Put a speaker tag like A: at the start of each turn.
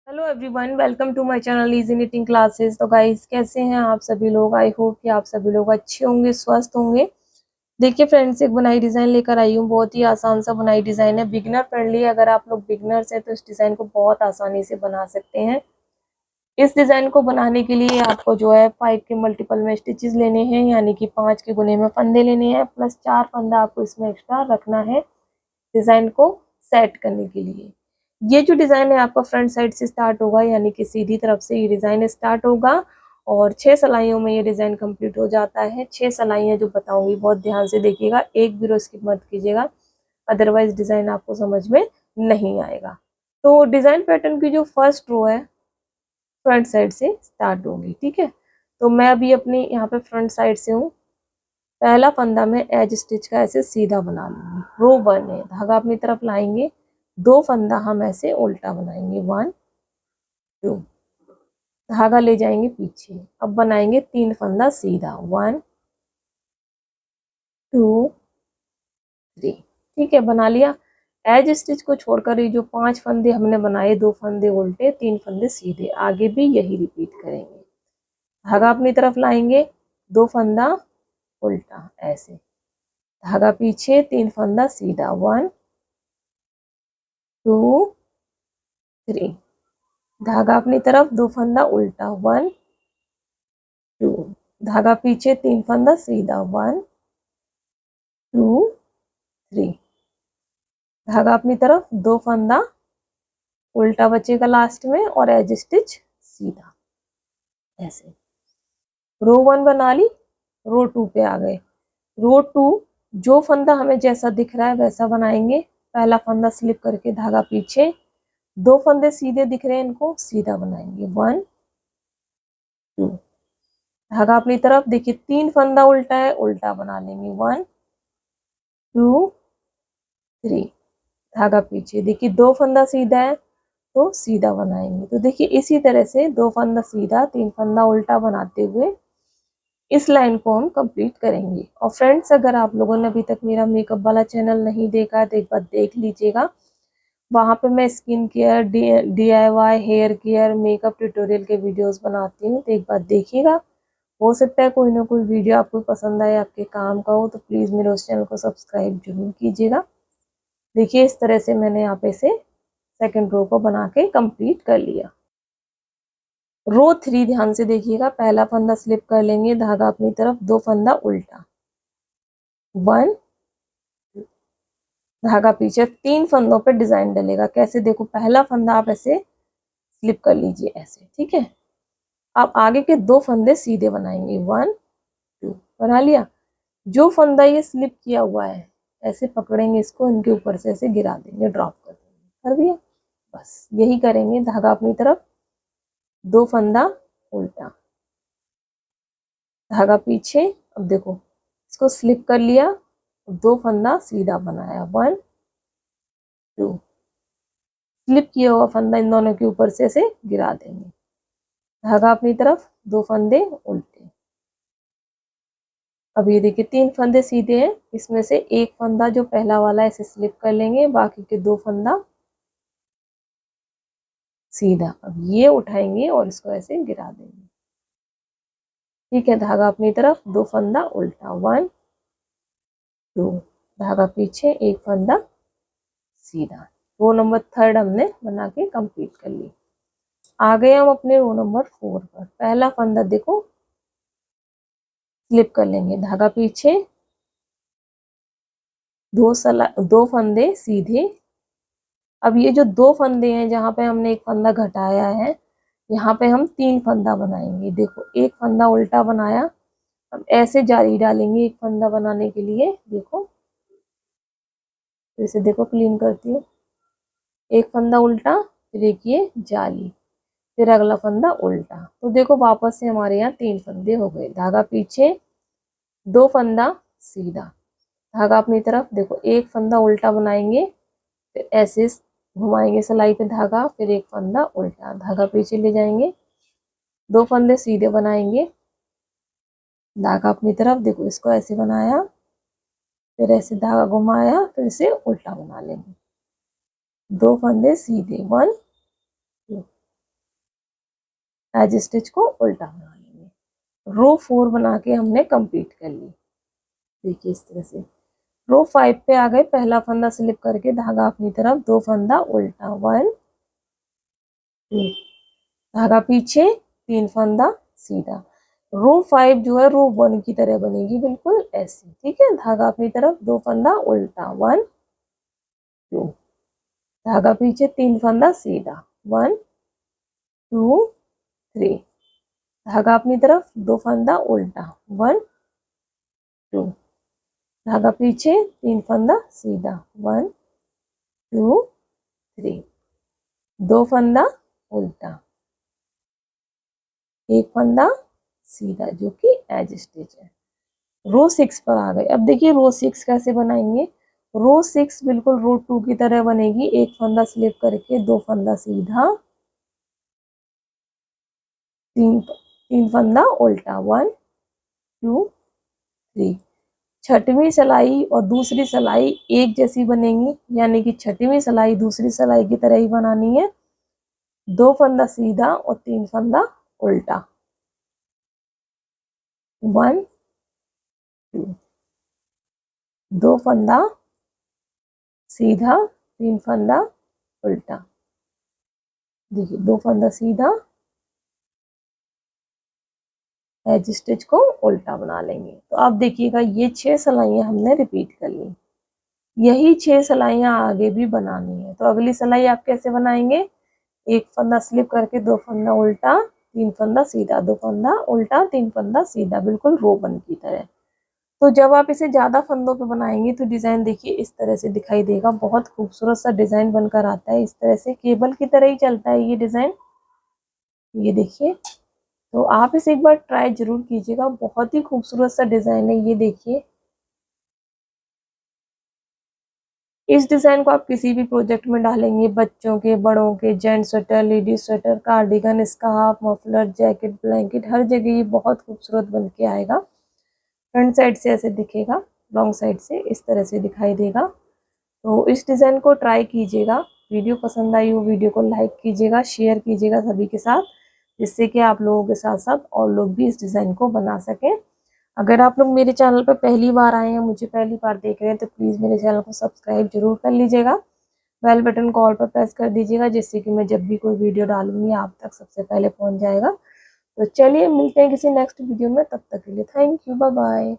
A: Hello everyone, welcome to my channel easy knitting classes. तो guys, कैसे हैं आप सभी लोग? आई होप कि आप सभी लोग अच्छे होंगे, स्वस्थ होंगे। देखिए फ्रेंड्स, एक बुनाई डिज़ाइन लेकर आई हूँ। बहुत ही आसान सा बुनाई डिज़ाइन है, बिगिनर फ्रेंडली। अगर आप लोग बिगिनर्स हैं तो इस डिज़ाइन को बहुत आसानी से बना सकते हैं। इस डिज़ाइन को बनाने के लिए आपको जो है 5 के मल्टीपल में स्टिचेस लेने हैं, यानी कि 5 के गुने में फंदे लेने हैं, प्लस 4 फंदा आपको इसमें एक्स्ट्रा रखना है डिज़ाइन को सेट करने के लिए। ये जो डिज़ाइन है आपका फ्रंट साइड से स्टार्ट होगा, यानी कि सीधी तरफ से ये डिज़ाइन स्टार्ट होगा और 6 सिलाइयों में ये डिज़ाइन कंप्लीट हो जाता है। 6 सिलाइयाँ जो बताऊंगी बहुत ध्यान से देखिएगा, एक भी रो स्किप मत कीजिएगा, अदरवाइज डिज़ाइन आपको समझ में नहीं आएगा। तो डिज़ाइन पैटर्न की जो फर्स्ट रो है फ्रंट साइड से स्टार्ट होगी, ठीक है। तो मैं अभी अपनी यहाँ पे फ्रंट साइड से हूँ। पहला फंदा में एज स्टिच का ऐसे सीधा बना लूंगी। रो 1 है, धागा अपनी तरफ लाएंगे, 2 फंदा हम ऐसे उल्टा बनाएंगे, 1 2, धागा ले जाएंगे पीछे। अब बनाएंगे 3 फंदा सीधा, 1 2 3, ठीक है, बना लिया। एज स्टिच को छोड़कर ये जो 5 फंदे हमने बनाए, 2 फंदे उल्टे, 3 फंदे सीधे, आगे भी यही रिपीट करेंगे। धागा अपनी तरफ लाएंगे, 2 फंदा उल्टा ऐसे, धागा पीछे, 3 फंदा सीधा, 1 2 3, धागा अपनी तरफ, 2 फंदा उल्टा, 1 2, धागा पीछे, 3 फंदा सीधा, 1 2 3, धागा अपनी तरफ, 2 फंदा उल्टा बचेगा लास्ट में और एज स्टिच सीधा ऐसे। रो 1 बना ली, रो 2 पे आ गए। रो 2 जो फंदा हमें जैसा दिख रहा है वैसा बनाएंगे। पहला फंदा स्लिप करके धागा पीछे, 2 फंदे सीधे दिख रहे हैं, इनको सीधा बनाएंगे, 1 2, धागा अपनी तरफ, देखिए 3 फंदा उल्टा है, उल्टा बना लेंगे, 1 2 3, धागा पीछे, देखिए 2 फंदा सीधा है तो सीधा बनाएंगे। तो देखिए इसी तरह से 2 फंदा सीधा, 3 फंदा उल्टा बनाते हुए इस लाइन को हम कंप्लीट करेंगे। और फ्रेंड्स, अगर आप लोगों ने अभी तक मेरा मेकअप वाला चैनल नहीं देखा है तो एक बार देख लीजिएगा। वहाँ पे मैं skin care, DIY hair care, makeup tutorial के वीडियोस बनाती हूँ, तो एक बार देखिएगा। हो सकता है कोई ना कोई वीडियो आपको पसंद आए, आपके काम का हो, तो प्लीज़ मेरे उस चैनल को सब्सक्राइब जरूर कीजिएगा। देखिए इस तरह से मैंने यहाँ पे से सेकंड रो को बना के कंप्लीट कर लिया। रो 3 ध्यान से देखिएगा, पहला फंदा स्लिप कर लेंगे, धागा अपनी तरफ, 2 फंदा उल्टा, 1 धागा पीछे, 3 फंदों पे डिजाइन डलेगा। कैसे? देखो, पहला फंदा आप ऐसे स्लिप कर लीजिए ऐसे, ठीक है। आप आगे के 2 फंदे सीधे बनाएंगे, 1 2, बना लिया। जो फंदा ये स्लिप किया हुआ है ऐसे पकड़ेंगे, इसको इनके ऊपर से ऐसे गिरा देंगे, ड्रॉप कर देंगे, कर दिया। बस यही करेंगे, धागा अपनी तरफ, 2 फंदा उल्टा, धागा पीछे। अब देखो, इसको स्लिप कर लिया, 2 फंदा सीधा बनाया, 1 2, स्लिप किया हुआ फंदा इन दोनों के ऊपर से ऐसे गिरा देंगे, धागा अपनी तरफ, 2 फंदे उल्टे। अब ये देखिए 3 फंदे सीधे हैं, इसमें से एक फंदा जो पहला वाला ऐसे स्लिप कर लेंगे, बाकी के 2 फंदा सीधा। अब ये उठाएंगे और इसको ऐसे गिरा देंगे, ठीक है। धागा अपनी तरफ, 2 फंदा उल्टा, 1 2, धागा पीछे, एक फंदा सीधा। रो नंबर 3 हमने बना के कंप्लीट कर ली। आ गए हम अपने रो नंबर 4 पर। पहला फंदा देखो स्लिप कर लेंगे, धागा पीछे, 2 फंदे सीधे। अब ये जो 2 फंदे हैं, जहाँ पे हमने एक फंदा घटाया है, यहाँ पे हम 3 फंदा बनाएंगे। देखो, एक फंदा उल्टा बनाया, अब ऐसे जाली डालेंगे एक फंदा बनाने के लिए। देखो, इसे देखो, क्लीन करती हूँ। एक फंदा उल्टा, फिर एक ये जाली, फिर अगला फंदा उल्टा। तो देखो वापस से हमारे यहाँ 3 फंदे हो गए, धागा पीछे, 2 फंदा सीधा, धागा अपनी तरफ। देखो, एक फंदा उल्टा बनाएंगे, फिर ऐसे घुमाएंगे सिलाई पे धागा, फिर एक फंदा उल्टा, धागा पीछे ले जाएंगे, 2 फंदे सीधे बनाएंगे, धागा अपनी तरफ। देखो, इसको ऐसे बनाया, फिर ऐसे धागा घुमाया, फिर इसे उल्टा बना लेंगे, 2 फंदे सीधे, 1 2, एज स्टिच को उल्टा बना लेंगे। रो 4 बना के हमने कंप्लीट कर ली। देखिए इस तरह से रो 5 पे आ गए, पहला फंदा स्लिप करके धागा अपनी तरफ, 2 फंदा उल्टा, 1 2, धागा पीछे, 3 फंदा सीधा। रो 5 जो है रो 1 की तरह बनेगी, बिल्कुल ऐसे, ठीक है। धागा अपनी तरफ, 2 फंदा उल्टा, 1 2, धागा पीछे, 3 फंदा सीधा, 1 2 3, धागा अपनी तरफ, 2 फंदा उल्टा, 1 2, धागा पीछे, 3 फंदा सीधा, 1 2 3, 2 फंदा उल्टा, 1 फंदा सीधा जो कि एज स्टिच है। रो 6 पर आ गए। अब देखिए रो 6 कैसे बनाएंगे। रो 6 बिल्कुल रो 2 की तरह बनेगी, 1 फंदा स्लिप करके, 2 फंदा सीधा, 3 फंदा उल्टा, 1 2 3। छठवीं सिलाई और दूसरी सिलाई एक जैसी बनेंगी, यानी कि छठवीं सिलाई दूसरी सिलाई की तरह ही बनानी है। 2 फंदा सीधा और 3 फंदा उल्टा, 1 2, 2 फंदा सीधा, 3 फंदा उल्टा। देखिए 2 फंदा सीधा, एज स्टिच को उल्टा बना लेंगे। तो आप देखिएगा ये 6 सिलाइयाँ हमने रिपीट कर ली। यही 6 सिलाइयाँ आगे भी बनानी है। तो अगली सिलाई आप कैसे बनाएंगे, 1 फंदा स्लिप करके, 2 फंदा उल्टा, 3 फंदा सीधा, 2 फंदा उल्टा, 3 फंदा सीधा, बिल्कुल रो 1 की तरह। तो जब आप इसे ज़्यादा फंदों पे बनाएंगे तो डिज़ाइन देखिए इस तरह से दिखाई देगा, बहुत खूबसूरत सा डिज़ाइन बनकर आता है। इस तरह से केबल की तरह ही चलता है ये डिज़ाइन, ये देखिए। तो आप इसे एक बार ट्राई जरूर कीजिएगा, बहुत ही खूबसूरत सा डिज़ाइन है, ये देखिए। इस डिज़ाइन को आप किसी भी प्रोजेक्ट में डालेंगे, बच्चों के, बड़ों के, gents sweater, ladies sweater, cardigan, scarf, muffler, jacket, blanket, हर जगह ये बहुत खूबसूरत बन के आएगा। फ्रंट साइड से ऐसे दिखेगा, लॉन्ग साइड से इस तरह से दिखाई देगा। तो इस डिज़ाइन को ट्राई कीजिएगा। वीडियो पसंद आई हो वीडियो को लाइक कीजिएगा, शेयर कीजिएगा सभी के साथ, जिससे कि आप लोगों के साथ साथ और लोग भी इस डिज़ाइन को बना सकें। अगर आप लोग मेरे चैनल पर पहली बार आए हैं, मुझे पहली बार देख रहे हैं, तो प्लीज़ मेरे चैनल को सब्सक्राइब जरूर कर लीजिएगा। बेल बटन को ऑल पर प्रेस कर दीजिएगा, जिससे कि मैं जब भी कोई वीडियो डालूंगी आप तक सबसे पहले पहुंच जाएगा। तो चलिए मिलते हैं किसी नेक्स्ट वीडियो में, तब तक के लिए थैंक यू, बाय बाय।